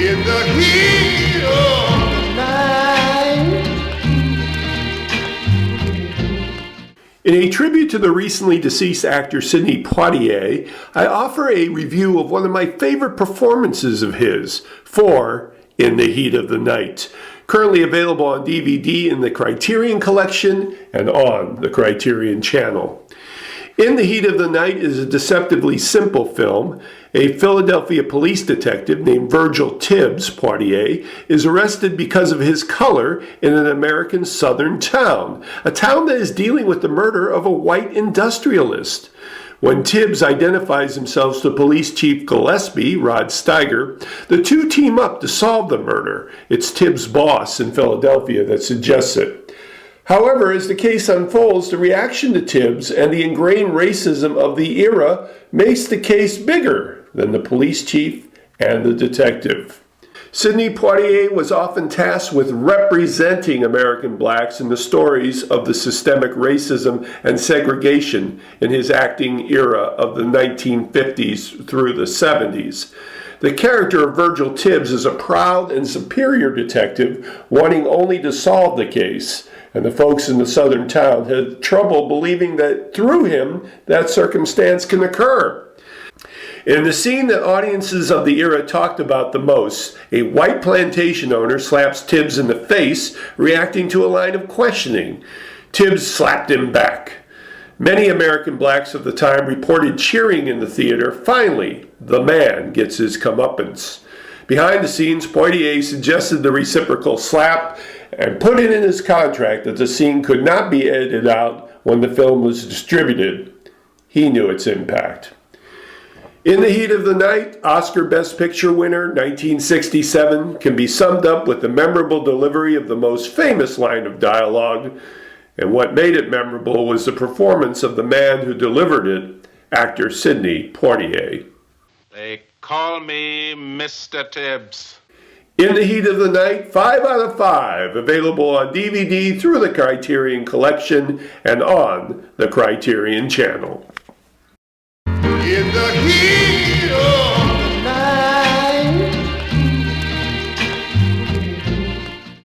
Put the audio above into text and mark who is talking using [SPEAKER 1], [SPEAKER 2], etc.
[SPEAKER 1] In the heat of the night. In a tribute to the recently deceased actor Sidney Poitier, I offer a review of one of my favorite performances of his, for In the Heat of the Night, currently available on DVD in the Criterion Collection and on the Criterion Channel. In the Heat of the Night is a deceptively simple film. A Philadelphia police detective named Virgil Tibbs Poitier is arrested because of his color in an American southern town, a town that is dealing with the murder of a white industrialist. When Tibbs identifies himself to Police Chief Gillespie, Rod Steiger, the two team up to solve the murder. It's Tibbs' boss in Philadelphia that suggests it. However, as the case unfolds, the reaction to Tibbs and the ingrained racism of the era makes the case bigger than the police chief and the detective. Sidney Poitier was often tasked with representing American blacks in the stories of the systemic racism and segregation in his acting era of the 1950s through the 70s. The character of Virgil Tibbs is a proud and superior detective wanting only to solve the case, and the folks in the southern town had trouble believing that through him that circumstance can occur. In the scene that audiences of the era talked about the most, a white plantation owner slaps Tibbs in the face, reacting to a line of questioning. Tibbs slapped him back. Many American blacks of the time reported cheering in the theater. Finally, the man gets his comeuppance. Behind the scenes, Poitier suggested the reciprocal slap and put it in his contract that the scene could not be edited out when the film was distributed. He knew its impact. In the Heat of the Night, Oscar Best Picture winner 1967, can be summed up with the memorable delivery of the most famous line of dialogue, and what made it memorable was the performance of the man who delivered it, actor Sidney Poitier.
[SPEAKER 2] They call me Mr. Tibbs.
[SPEAKER 1] In the Heat of the Night, 5 out of 5, available on DVD through the Criterion Collection and on the Criterion Channel. In the heat